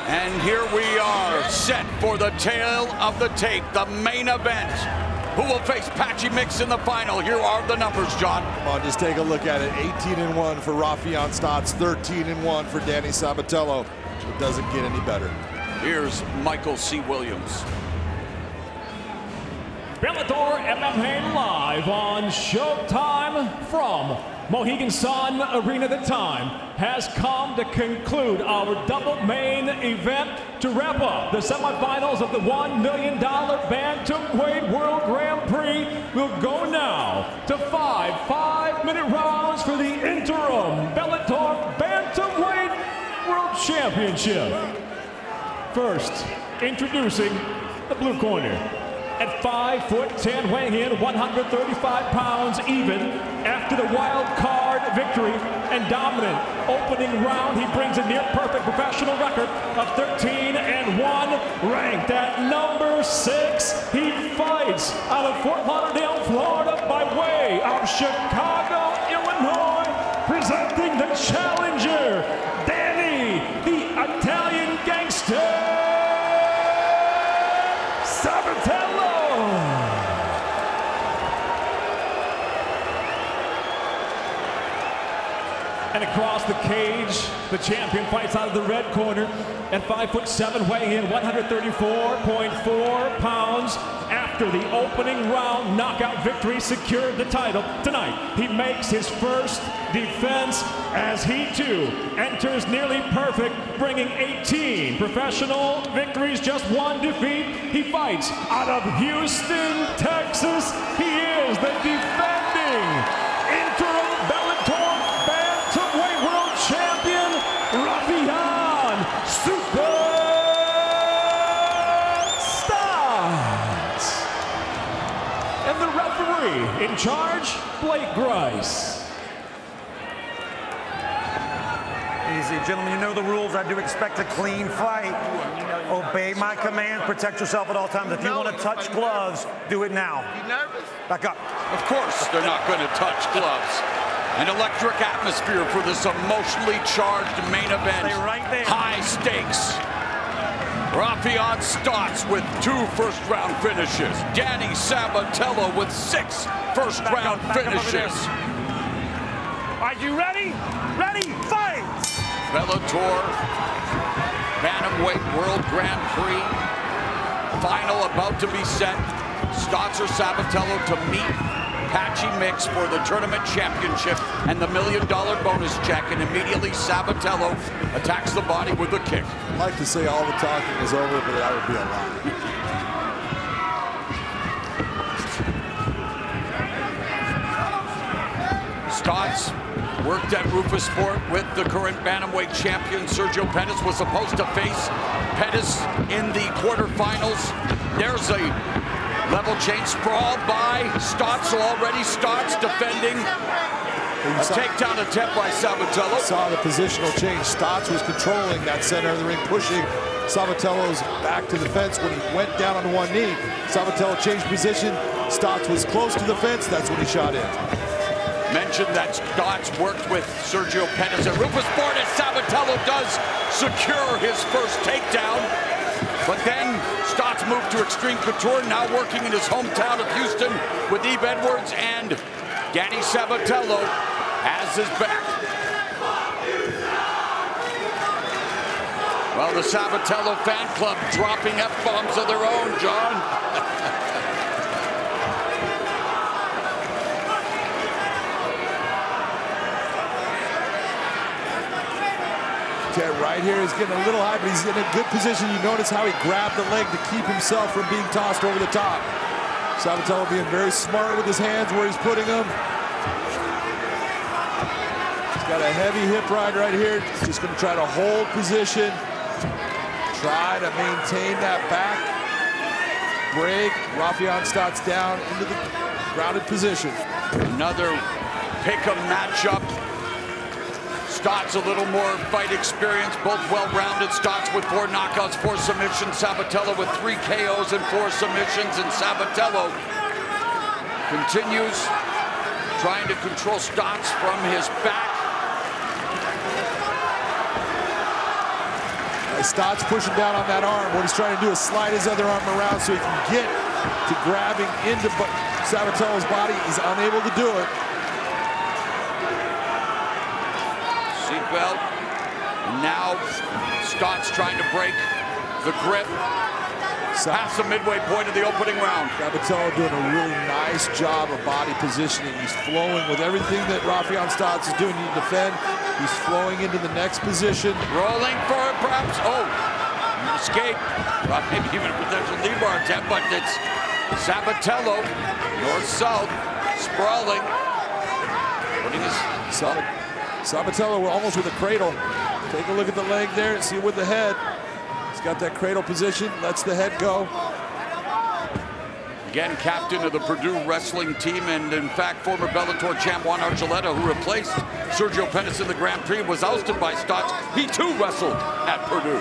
And here we are, set for the tail of the tape, the main event. Who will face Patchy Mix in the final? Here are the numbers, John. Come on, just take a look at it. 18-1 for Raufeon Stots, 13-1 for Danny Sabatello. It doesn't get any better. Here's Michael C. Williams. Bellator MMA live on Showtime from Mohegan Sun Arena. The time has come to conclude our double main event to wrap up the semifinals of the $1 million Bantamweight World Grand Prix. We'll go now to five 5-minute rounds for the Interim Bellator Bantamweight World Championship. First, introducing the blue corner. At 5'10", weighing in 135 pounds even after the wild card victory and dominant opening round, he brings a near-perfect professional record of 13-1, ranked at number 6. He fights out of Fort Lauderdale, Florida, by way of Chicago, Illinois, presenting the challenger, Danny, the Italian gangster, Sabatello. And across the cage, the champion fights out of the red corner at 5'7", weighing in 134.4 pounds. After the opening round knockout victory, secured the title. Tonight, he makes his first defense as he too enters nearly perfect, bringing 18 professional victories, just one defeat. He fights out of Houston, Texas. He is the defending Interim Bellator Bantamweight World Champion, Raufeon Stots. And the referee in charge, Blake Grice. Easy, gentlemen, you know the rules. I do expect a clean fight. Obey my command, protect yourself at all times. If you want to touch gloves, do it now. You nervous? Back up. Of course they're not going to touch gloves. An electric atmosphere for this emotionally charged main event. Stay right there. High stakes. Raufeon Stots with 2 first-round finishes. Danny Sabatello with 6 first-round finishes. All right, you ready? Ready, fight! Bellator Bantamweight World Grand Prix. Final about to be set. Stots or Sabatello to meet Patchy Mix for the tournament championship and the $1 million bonus check, and immediately Sabatello attacks the body with a kick. I'd like to say all the talking is over, but that would be a lie. Stots worked at Rufus Sport with the current Bantamweight champion, Sergio Pettis, was supposed to face Pettis in the quarterfinals. There's a level change sprawl by Stots already. Stots defending a takedown attempt by Sabatello. Saw the positional change. Stots was controlling that center of the ring, pushing Sabatello's back to the fence when he went down on one knee. Sabatello changed position. Stots was close to the fence. That's when he shot in. Mentioned that Stots worked with Sergio Pettis at Rufus Sport, as Sabatello does secure his first takedown. But then Stots moved to Extreme Couture, now working in his hometown of Houston with Eve Edwards, and Danny Sabatello has his back. Well, the Sabatello fan club dropping F-bombs of their own, John. Right here is getting a little high, but he's in a good position. You notice how he grabbed the leg to keep himself from being tossed over the top. Sabatello being very smart with his hands where he's putting them. He's got a heavy hip ride right here. He's just going to try to hold position. Try to maintain that back. Break. Raufeon Stots down into the grounded position. Another pick-em matchup. Stots a little more fight experience, both well-rounded. Stots with 4 knockouts, 4 submissions. Sabatello with 3 KOs and 4 submissions. And Sabatello continues trying to control Stots from his back. Stots pushing down on that arm. What he's trying to do is slide his other arm around so he can get to grabbing into Sabatello's body. He's unable to do it. Seatbelt. And now Stots trying to break the grip. Past the midway point of the opening round. Sabatello doing a really nice job of body positioning. He's flowing with everything that Raufeon Stots is doing to defend. He's flowing into the next position. Rolling for it, perhaps. Oh, escape. Maybe even a potential knee bar attempt, but it's Sabatello, north-south, sprawling. Putting his... Sabatello almost with a cradle. Take a look at the leg there, see with the head. He's got that cradle position, lets the head go. Again, captain of the Purdue wrestling team, and in fact, former Bellator champ Juan Archuleta, who replaced Sergio Pettis in the Grand Prix, was ousted by Stots. He too wrestled at Purdue.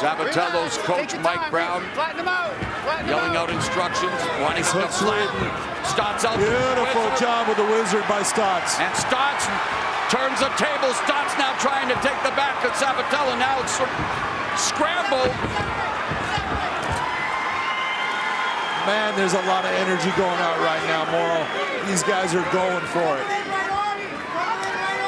Sabatello's coach, Mike Brown, yelling out instructions, wanting him to flatten Stots out. Beautiful job with the wizard by Stots. And Stots turns the table. Stots now trying to take the back of Sabatello. Now it's scrambled. Man, there's a lot of energy going out right now, Moro. These guys are going for it.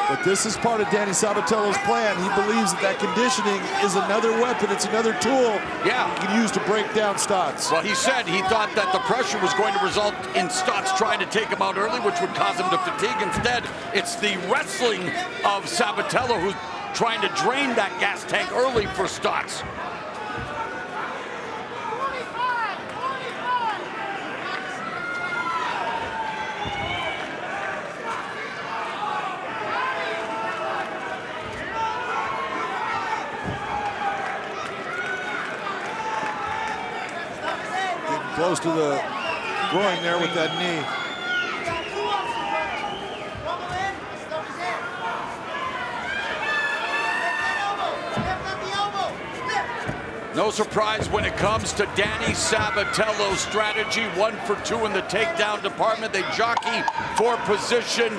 But this is part of Danny Sabatello's plan. He believes that conditioning is another weapon. It's another tool he can use to break down Stots. Well, he said he thought that the pressure was going to result in Stots trying to take him out early, which would cause him to fatigue. Instead, it's the wrestling of Sabatello who's trying to drain that gas tank early for Stots. Close to the groin there with that knee. No surprise when it comes to Danny Sabatello's strategy. 1 for 2 in the takedown department. They jockey for position.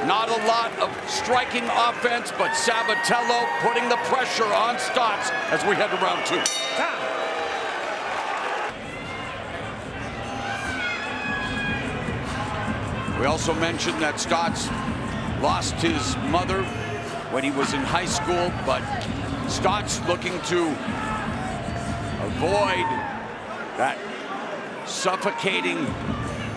Not a lot of striking offense, but Sabatello putting the pressure on Stots as we head to round 2. We also mentioned that Stots lost his mother when he was in high school, but Stots looking to avoid that suffocating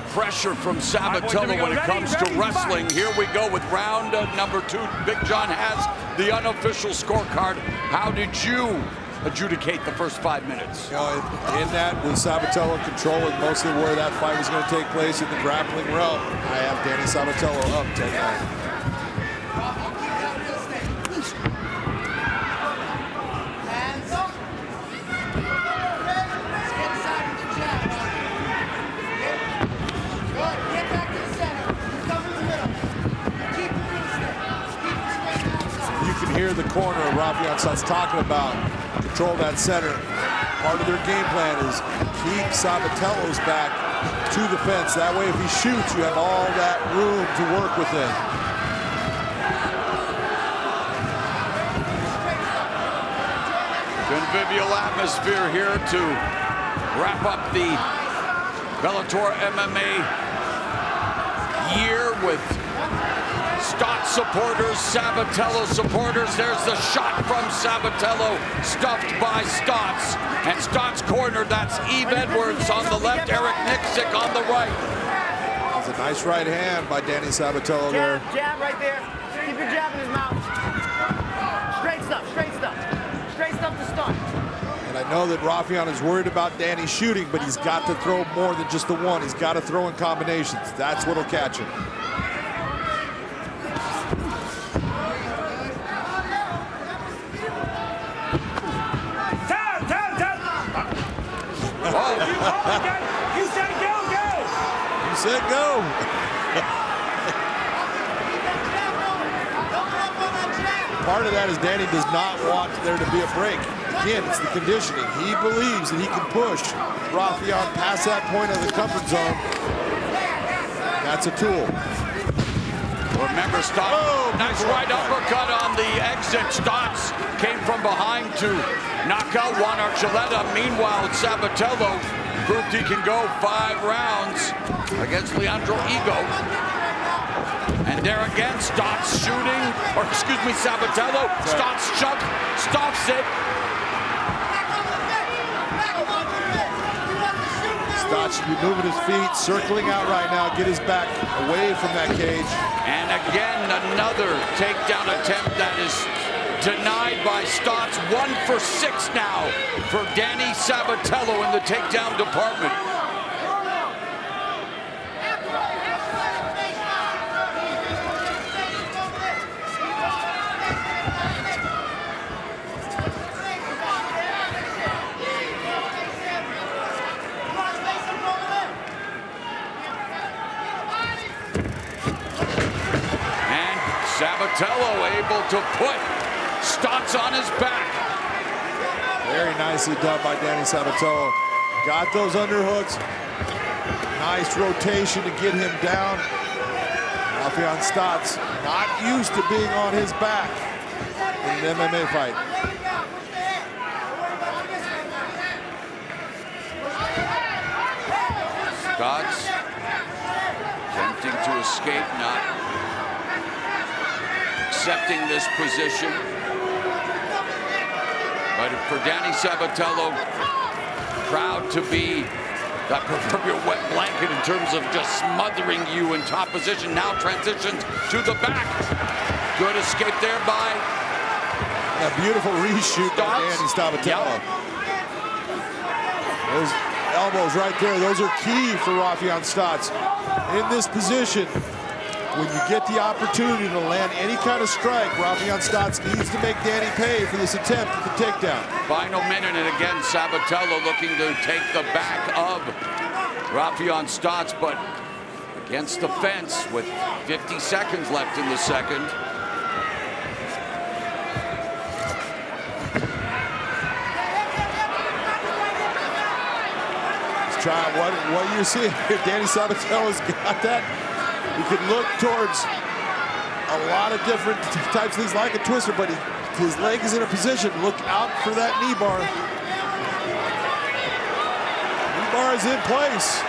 pressure from Sabatello when it comes to wrestling. Here we go with round number 2. Big John has the unofficial scorecard. How did you adjudicate the first 5 minutes? You know, in that, with Sabatello controlling mostly where that fight was going to take place in the grappling realm, I have Danny Sabatello up 10-9. Hear the corner of Raufeon Stots talking about control that center. Part of their game plan is keep Sabatello's back to the fence. That way, if he shoots, you have all that room to work within. Convivial atmosphere here to wrap up the Bellator MMA year with Stots supporters, Sabatello supporters. There's the shot from Sabatello, stuffed by Stots. And Stots corner, that's Eve Edwards on the left, Eric Nixick on the right. That's a nice right hand by Danny Sabatello there. Jab right there. Keep your jab in his mouth. Straight stuff, straight stuff. Straight stuff to start. And I know that Raufeon is worried about Danny shooting, but he's got to throw more than just the one. He's got to throw in combinations. That's what'll catch him. You said go, go! You said go! Part of that is Danny does not want there to be a break. Again, it's the conditioning. He believes that he can push Raufeon past that point of the comfort zone. That's a tool. Remember, Stots, nice right uppercut on the exit. Stots came from behind to knock out Juan Archuleta. Meanwhile, Sabatello proved he can go 5 rounds against Leandro Ego. And there again, Stots shooting, or excuse me, Sabatello. Stots stops it. Stots should be moving his feet, circling out right now, get his back away from that cage. And again, another takedown attempt that is denied by Stots. 1 for 6 now for Danny Sabatello in the takedown department. Sabatello able to put Stots on his back. Very nicely done by Danny Sabatello. Got those underhooks. Nice rotation to get him down. Raufeon Stots not used to being on his back in an MMA fight. Stots attempting to escape, not accepting this position. But for Danny Sabatello, proud to be that proverbial wet blanket in terms of just smothering you in top position. Now transitions to the back. Good escape there by a beautiful reshoot by Danny Sabatello. Yep. Those elbows right there, those are key for Raufeon Stots. In this position, when you get the opportunity to land any kind of strike, Raufeon Stots needs to make Danny pay for this attempt at the takedown. Final minute, and again, Sabatello looking to take the back of Raufeon Stots, but against the fence with 50 seconds left in the second. Let's try what you're seeing here. Danny Sabatello's got that. You can look towards a lot of different types of things like a twister, but his leg is in a position. Look out for that knee bar. Knee bar is in place.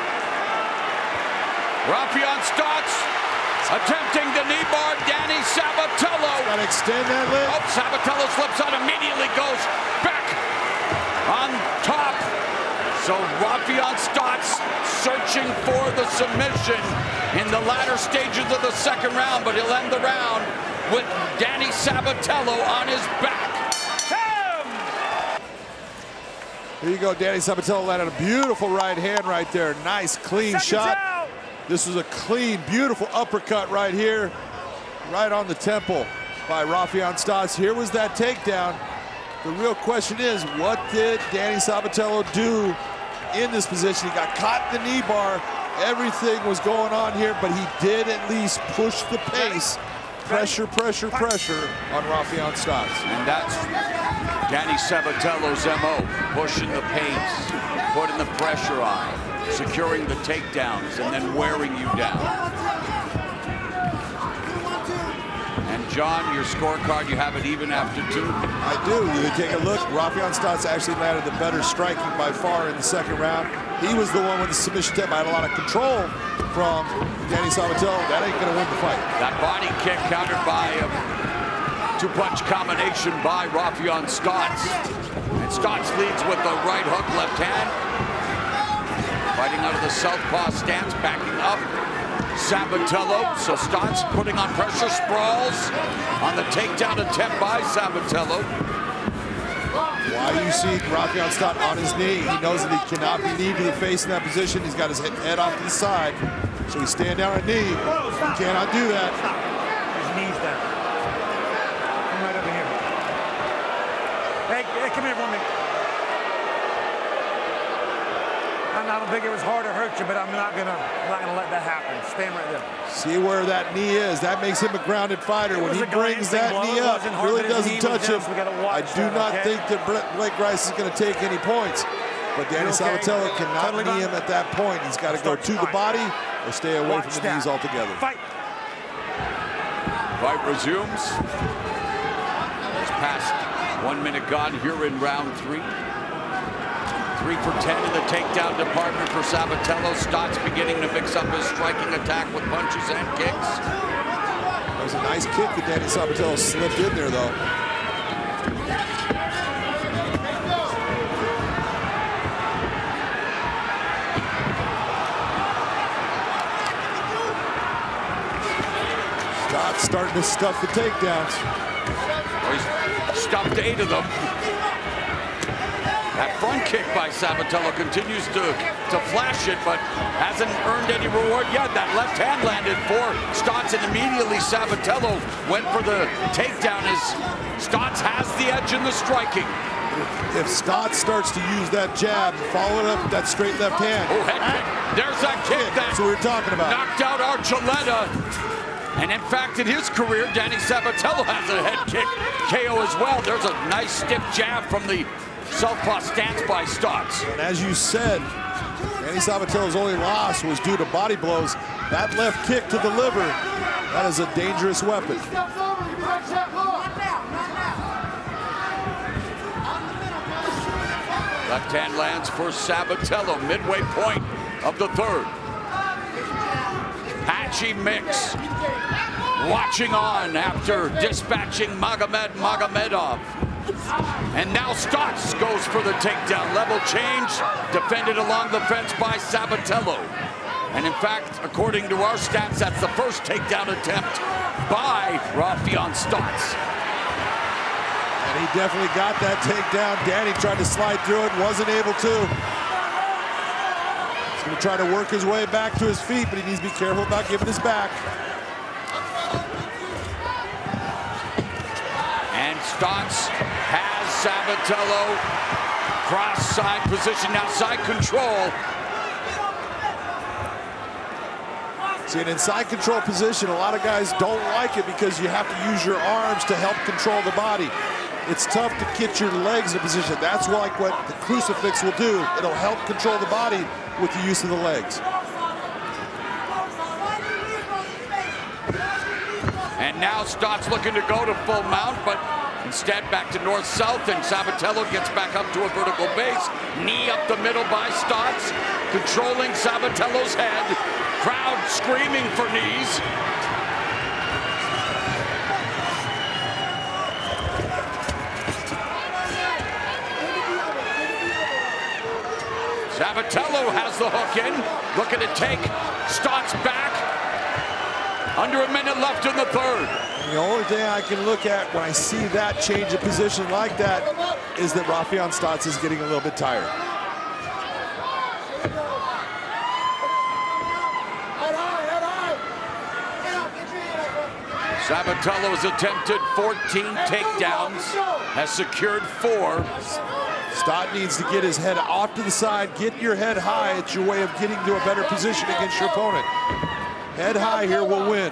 Raufeon Stots attempting the knee bar. Danny Sabatello. Got to extend that leg. Oh, Sabatello slips out, immediately goes back on top. So Raufeon Stots searching for the submission in the latter stages of the second round, but he'll end the round with Danny Sabatello on his back. Here you go, Danny Sabatello landed a beautiful right hand right there. Nice, clean shot. This was a clean, beautiful uppercut right here, right on the temple by Raufeon Stots. Here was that takedown. The real question is, what did Danny Sabatello do in this position? He got caught in the knee bar. Everything was going on here, but he did at least push the pace. Pressure, pressure, pressure on Raufeon Stots. And that's Danny Sabatello's MO, pushing the pace, putting the pressure on, securing the takedowns, and then wearing you down. And John, your scorecard, you have it even after 2. I do. You can take a look. Raufeon Stots actually landed the better striking by far in the second round. He was the one with the submission attempt. I had a lot of control from Danny Sabatello. That ain't going to win the fight. That body kick countered by a 2-punch combination by Raufeon Stots. And Stots leads with the right hook, left hand. Fighting out of the southpaw stance, backing up. Sabatello, so Stots putting on pressure, sprawls on the takedown attempt by Sabatello. Why you see Raufeon Stots on his knee? He knows that he cannot be kneed to the face in that position. He's got his head off to the side, so he's standing down on a knee. He cannot do that. His knees down. Come right over here. Hey, come here for me. I don't think it was hard to hurt you, but I'm not gonna let that happen. Stand right there. See where that knee is. That makes him a grounded fighter. When he brings that knee up, really doesn't touch him. I do not think that Blake Grice is going to take any points. But Danny Sabatello cannot knee him at that point. He's got to go to the body or stay away from the knees altogether. Fight resumes. It's past 1 minute gone here in round 3. 3 for 10 in the takedown department for Sabatello. Stots beginning to mix up his striking attack with punches and kicks. That was a nice kick that Danny Sabatello slipped in there, though. Stots starting to stuff the takedowns. Well, he's stuffed 8 of them. That front kick by Sabatello continues to flash it, but hasn't earned any reward yet. That left hand landed for Stots, and immediately Sabatello went for the takedown as Stots has the edge in the striking. If Stots starts to use that jab, follow it up with that straight left hand. Oh, head kick. There's that kick that that's what we're talking about. Knocked out Archuleta. And in fact, in his career, Danny Sabatello has a head kick KO as well. There's a nice stiff jab from the southpaw stance by Stots. And as you said, Danny Sabatello's only loss was due to body blows. That left kick to the liver, that is a dangerous weapon. Left hand lands for Sabatello, midway point of the 3rd. Patchy mix, watching on after dispatching Magomedov. And now Stots goes for the takedown. Level change, defended along the fence by Sabatello. And in fact, according to our stats, that's the first takedown attempt by Raufeon Stots. And he definitely got that takedown. Danny tried to slide through it, wasn't able to. He's gonna try to work his way back to his feet, but he needs to be careful about giving his back. And Stots has Sabatello cross side position, now side control. See, an inside control position, a lot of guys don't like it because you have to use your arms to help control the body. It's tough to get your legs in a position. That's like what the crucifix will do. It'll help control the body with the use of the legs. And now Stots looking to go to full mount, but instead back to north-south, and Sabatello gets back up to a vertical base. Knee up the middle by Stots, controlling Sabatello's head. Crowd screaming for knees. Sabatello has the hook in, looking to take Stots back. Under a minute left in the 3rd. The only thing I can look at when I see that change of position like that is that Raufeon Stots is getting a little bit tired. Sabatello's attempted 14 takedowns, has secured 4. Stott needs to get his head off to the side, get your head high. It's your way of getting to a better position against your opponent. Head high here will win.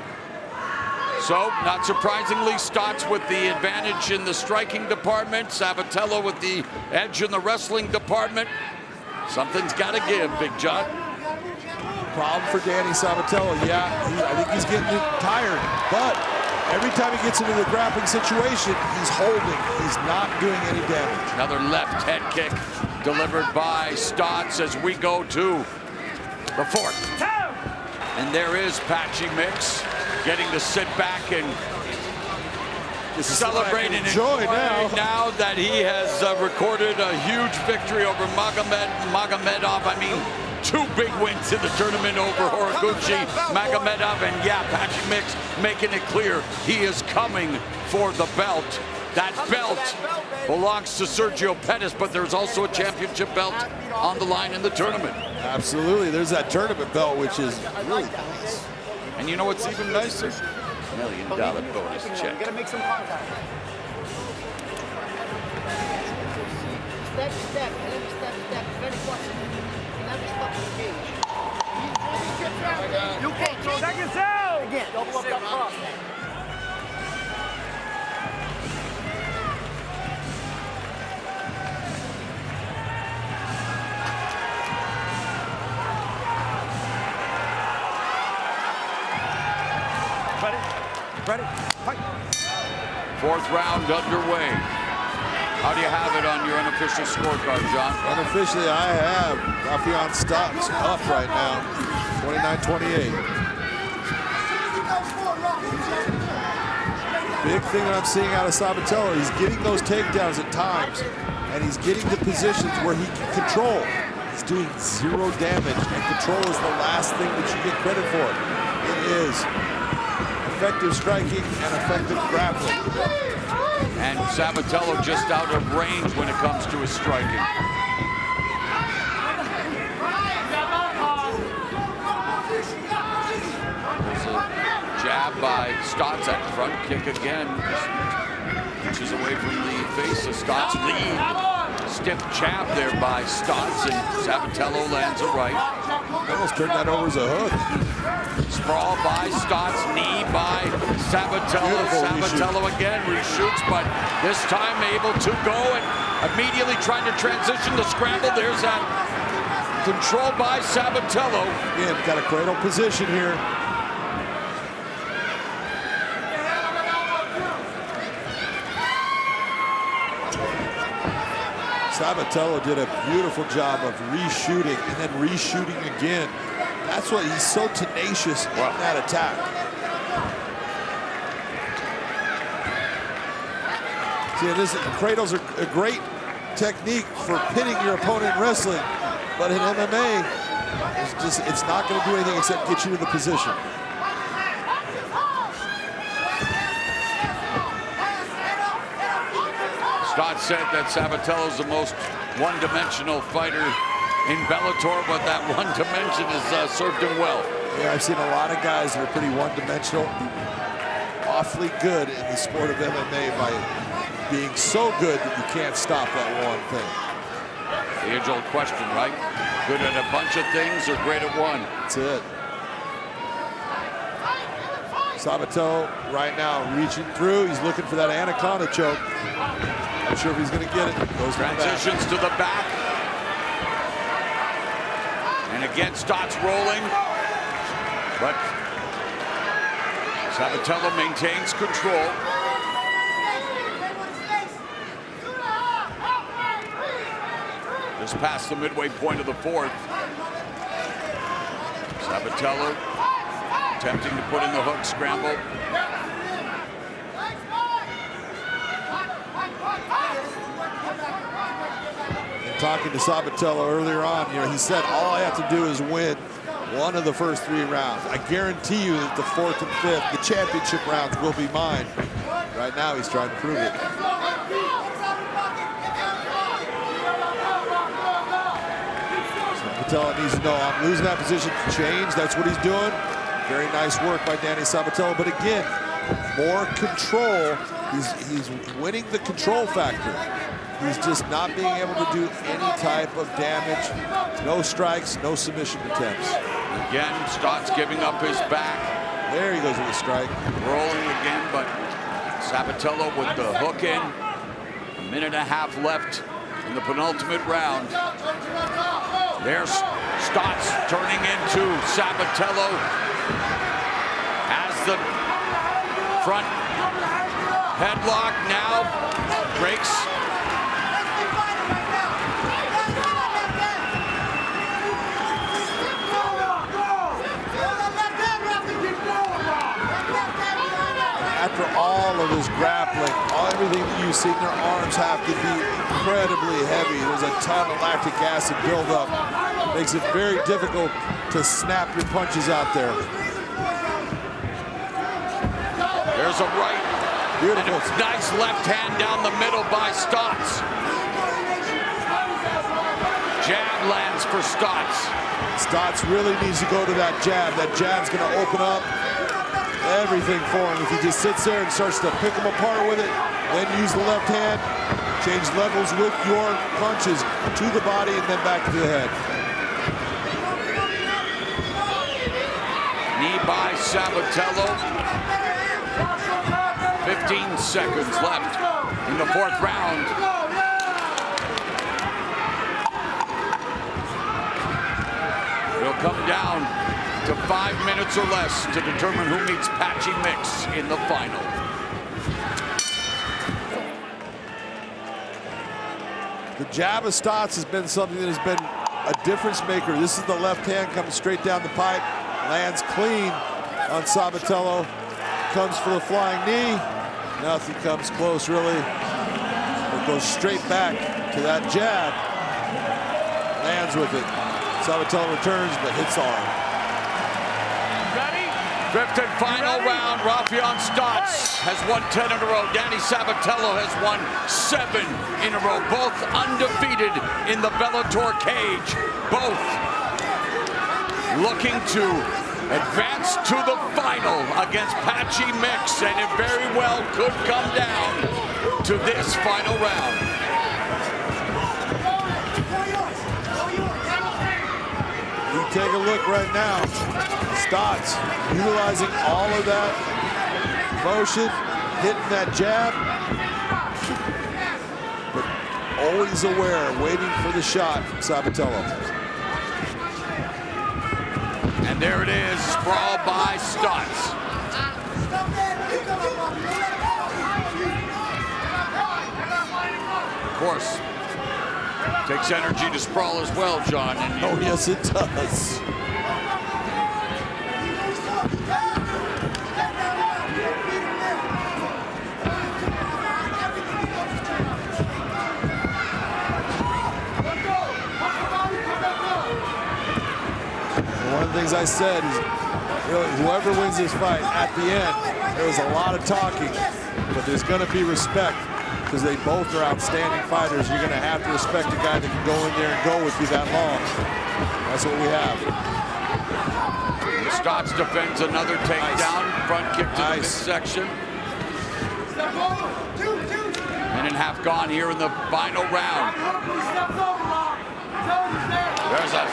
So, not surprisingly, Stots with the advantage in the striking department, Sabatello with the edge in the wrestling department. Something's got to give, Big John. Problem for Danny Sabatello. Yeah, I think he's getting tired, but every time he gets into the grappling situation, he's holding. He's not doing any damage. Another left head kick delivered by Stots as we go to the 4th. And there is Patchy Mix getting to sit back and celebrate and enjoy now that he has recorded a huge victory over Magomedov. I mean, 2 big wins in the tournament over Horiguchi, Magomedov, and yeah, Patchy Mix making it clear he is coming for the belt. That belt belongs to Sergio Pettis, but there's also a championship belt on the line in the tournament. Absolutely, there's that tournament belt, which is really nice. And you know what's even nicer? $1 million bonus check. You gotta make some contact. Step, step, step, step, very flexible. Never stop. Ready? Ready? Fight. Fourth round underway. How do you have it on your unofficial scorecard, John? Unofficially, I have Raufeon Stots up right now, 29-28. Big thing that I'm seeing out of Sabatello, he's getting those takedowns at times, and he's getting to positions where he can control. He's doing 0 damage, and control is the last thing that you get credit for. It is effective striking and effective grappling. And Sabatello just out of range when it comes to his striking. There's a jab by Stots at front kick again. Inches away from the face of Stots. Lead. Stiff jab there by Stots, and Sabatello lands a right. Almost turned that over as a hook. Sprawl by Stots, knee by Sabatello. Sabatello again reshoots, but this time able to go and immediately trying to transition the scramble. There's that control by Sabatello. Again, got a cradle position here. Sabatello did a beautiful job of reshooting and then reshooting again. That's why he's so tenacious in that attack. See, cradles are a great technique for pinning your opponent in wrestling, but in MMA, it's not going to do anything except get you to the position. Stots said that Sabatello is the most one-dimensional fighter in Bellator, but that one dimension has served him well. Yeah, I've seen a lot of guys that are pretty one-dimensional, awfully good in the sport of MMA by being so good that you can't stop that one thing. The age-old question, right? Good at a bunch of things or great at one? That's it. Sabatello right now reaching through. He's looking for that anaconda choke. Not sure if he's going to get it. Goes transitions to the back. And again, Stots rolling. But Sabatello maintains control. Just past the midway point of the fourth. Sabatello attempting to put in the hook scramble. Talking to Sabatello earlier on, he said all I have to do is win one of the first 3 rounds. I guarantee you that the 4th and 5th, the championship rounds, will be mine. Right now, he's trying to prove it. Sabatello needs to know I'm losing that position to change. That's what he's doing. Very nice work by Danny Sabatello, but again, more control. He's winning the control factor. He's just not being able to do any type of damage. No strikes, no submission attempts. Again, Stots giving up his back. There he goes with a strike. Rolling again, but Sabatello with the hook in. 1.5 minutes left in the penultimate round. There's Stots turning into Sabatello. Has the front headlock now. Breaks. After all of his grappling, everything that you've seen, their arms have to be incredibly heavy. There's a ton of lactic acid buildup. Makes it very difficult to snap your punches out there. There's a right. Beautiful. And a nice left hand down the middle by Stots. Jab lands for Stots. Stots really needs to go to that jab. That jab's going to open up everything for him. If he just sits there and starts to pick them apart with it, then use the left hand, change levels with your punches to the body and then back to the head. Knee by Sabatello. 15 seconds left in the 4th round. He'll come down to 5 minutes or less to determine who meets Patchy Mix in the final. The jab of Stots has been something that has been a difference maker. This is the left hand coming straight down the pipe. Lands clean on Sabatello. Comes for the flying knee. Nothing comes close, really. It goes straight back to that jab. Lands with it. Sabatello returns, but hits hard. Fifth and final round. Raufeon Stots has won 10 in a row. Danny Sabatello has won 7 in a row. Both undefeated in the Bellator cage. Both looking to advance to the final against Patchy Mix, and it very well could come down to this final round. You take a look right now. Stots utilizing all of that motion, hitting that jab, but always aware, waiting for the shot from Sabatello. And there it is, sprawl by Stots. Of course, takes energy to sprawl as well, John. And Oh, yes, it does. One of the things I said is, really, whoever wins this fight, at the end, there was a lot of talking, but there's going to be respect because they both are outstanding fighters. You're going to have to respect a guy that can go in there and go with you that long. That's what we have. Stots defends another takedown, front kick to the midsection. Minute and a half gone here in the final round. There's a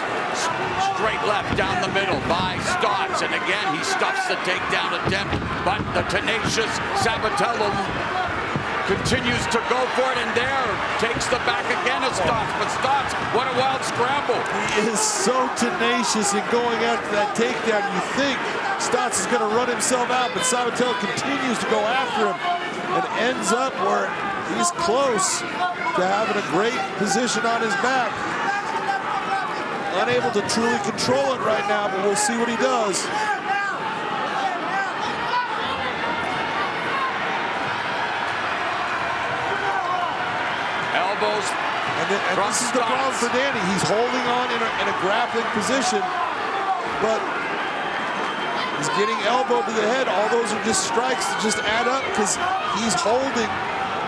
straight left down the middle by Stots, and again he stuffs the takedown attempt, but the tenacious Sabatello continues to go for it, and there takes the back again of Stots, but Stots, what a wild scramble. He is so tenacious in going after that takedown. You think Stots is going to run himself out, but Sabatello continues to go after him and ends up where he's close to having a great position on his back. Unable to truly control it right now, but we'll see what he does. Elbows. And this is the problem for Danny. He's holding on in a grappling position, but he's getting elbowed to the head. All those are just strikes that just add up because he's holding,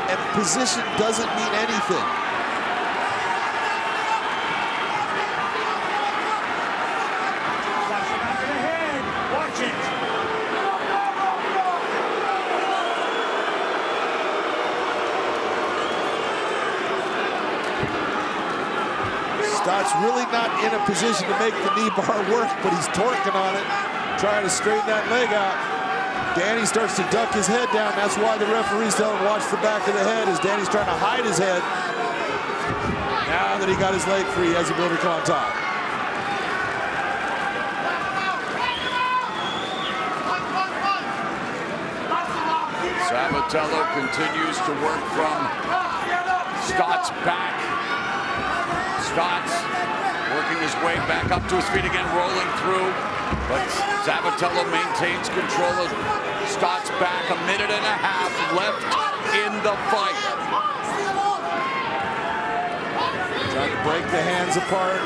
and position doesn't mean anything. Stots really not in a position to make the knee bar work, but he's torquing on it, trying to straighten that leg out. Danny starts to duck his head down. That's why the referees tell him watch the back of the head, as Danny's trying to hide his head. Now that he got his leg free, he has the ability to come on top. Sabatello continues to work from Stots' back. Stots working his way back up to his feet again, rolling through. But Sabatello maintains control of Stots' back. A minute and a half left in the fight. Trying to break the hands apart.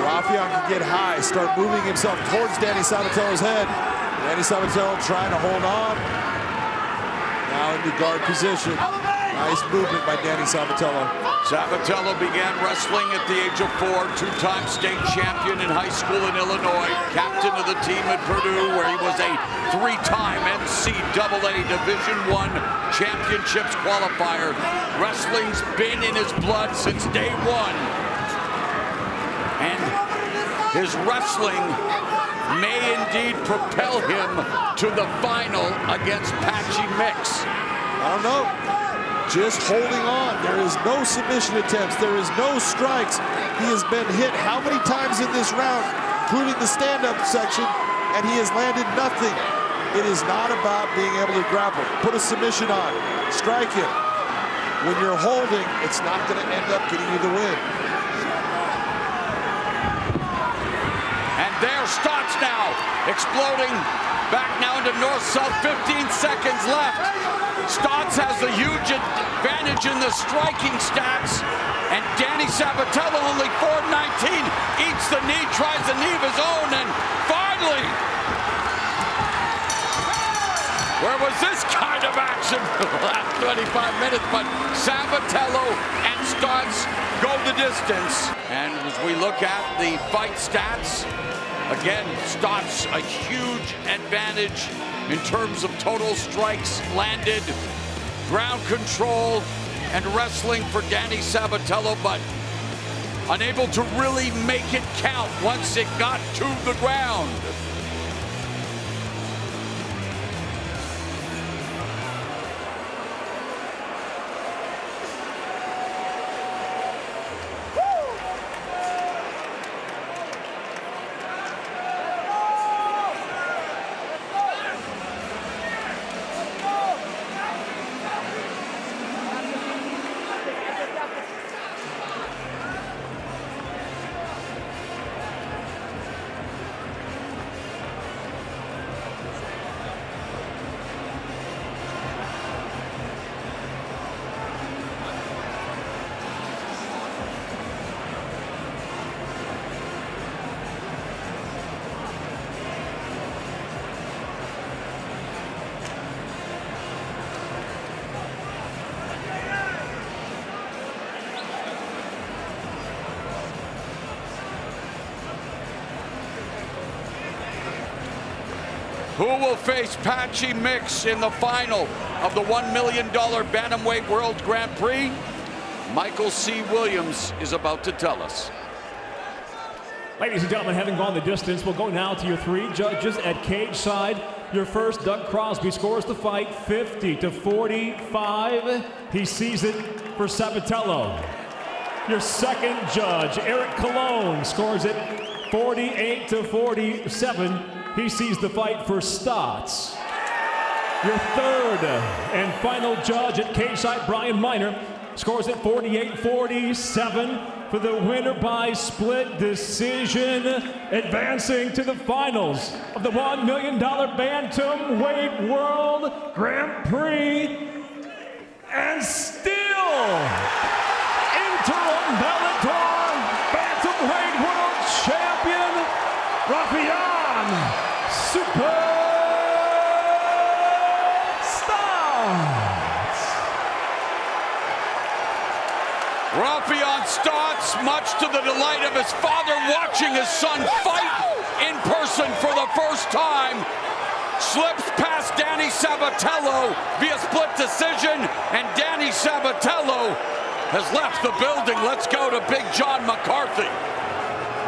Raufeon can get high, start moving himself towards Danny Sabatello's head. Danny Sabatello trying to hold on. Now in the guard position. Nice movement by Danny Sabatello. Sabatello began wrestling at the age of 4, two-time state champion in high school in Illinois, captain of the team at Purdue, where he was a 3-time NCAA Division I championships qualifier. Wrestling's been in his blood since day one. And his wrestling may indeed propel him to the final against Patchy Mix. I don't know. just holding on. There is no submission attempts. There is no strikes. He has been hit how many times in this round, including the stand-up section, and he has landed nothing. It is not about being able to grapple. Put a submission on, strike him. When you're holding, it's not going to end up getting you the win. And there Stots now, exploding back now into north-south, 15 seconds left. Stots has a huge advantage in the striking stats, and Danny Sabatello only 419, eats the knee, tries the knee of his own, and finally, where was this kind of action for the last 25 minutes? But Sabatello and Stots go the distance. And as we look at the fight stats, again, Stots a huge advantage in terms of total strikes landed, ground control, and wrestling for Danny Sabatello, but unable to really make it count once it got to the ground. Who will face Patchy Mix in the final of the $1 million Bantamweight World Grand Prix? Michael C. Williams is about to tell us. Ladies and gentlemen, having gone the distance, we'll go now to your three judges at cage side. Your first, Doug Crosby, scores the fight 50-45. He sees it for Sabatello. Your second judge, Eric Colon, scores it 48-47. He sees the fight for Stots. Your third and final judge at cage side, Brian Miner, scores it 48-47 for the winner by split decision, advancing to the finals of the $1 million Bantamweight World Grand Prix, and still Interim Bellator Bantamweight World Champion, Raufeon Stots. Raufeon Stots, much to the delight of his father, watching his son fight in person for the first time, slips past Danny Sabatello via split decision, and Danny Sabatello has left the building. Let's go to Big John McCarthy.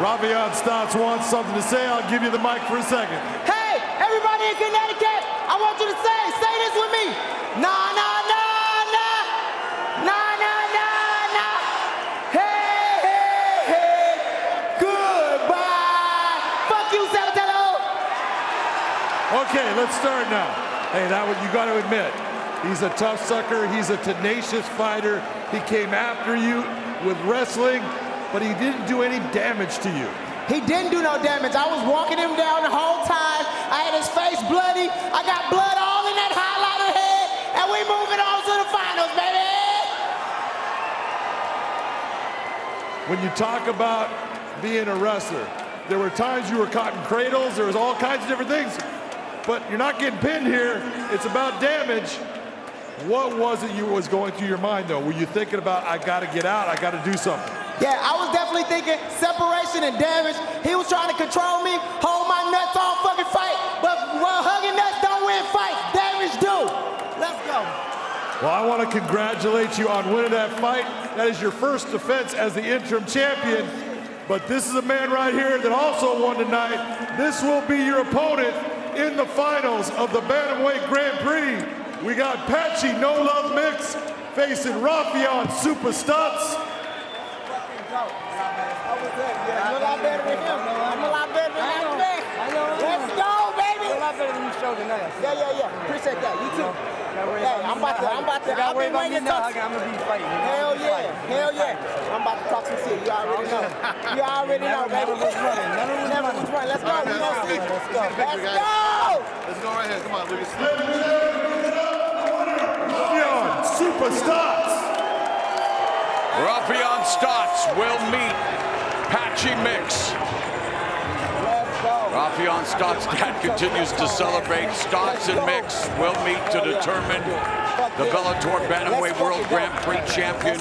Raufeon Stots wants something to say. I'll give you the mic for a second. Hey, everybody in Connecticut, I want you to say this with me. Nah, nah, nah, nah. Nah, nah, nah, nah. Hey, hey, hey. Goodbye. Fuck you, Sabatello. Okay, let's start now. Hey, that one you got to admit, he's a tough sucker. He's a tenacious fighter. He came after you with wrestling, but he didn't do any damage to you. He didn't do no damage. I was walking him down the whole time. I had his face bloody. I got blood all in that highlighter head, and we moving on to the finals, baby. When you talk about being a wrestler, there were times you were caught in cradles. There was all kinds of different things, but you're not getting pinned here. It's about damage. What was it you was going through your mind, though? Were you thinking about, I got to get out, I got to do something? Yeah, I was definitely thinking separation and damage. He was trying to control me, hold my nuts all fucking fight, but hugging nuts don't win fights. Damage do. Let's go. Well, I want to congratulate you on winning that fight. That is your first defense as the interim champion. But this is a man right here that also won tonight. This will be your opponent in the finals of the Bantamweight Grand Prix. We got Patchy No Love Mix facing Raufeon Stots. I'm a lot better than him. I'm a lot better than him. Let's go, baby. I'm a lot better than you showed tonight. Yeah. Appreciate that. You too. Hey, I'm about to. I've been waiting to talk. I'm gonna be fighting. Hell yeah. I'm about to talk some shit. You already know. You already know, baby. Never was running. Let's go. We gonna see. Let's go. Let's go right here. Come on, Lucas. Raufeon Stots. Raufeon Stots will meet Patchy Mix. Raufeon Stots' dad continues to celebrate. Stots and Mix will meet to determine the Bellator Bantamweight World Grand Prix champion.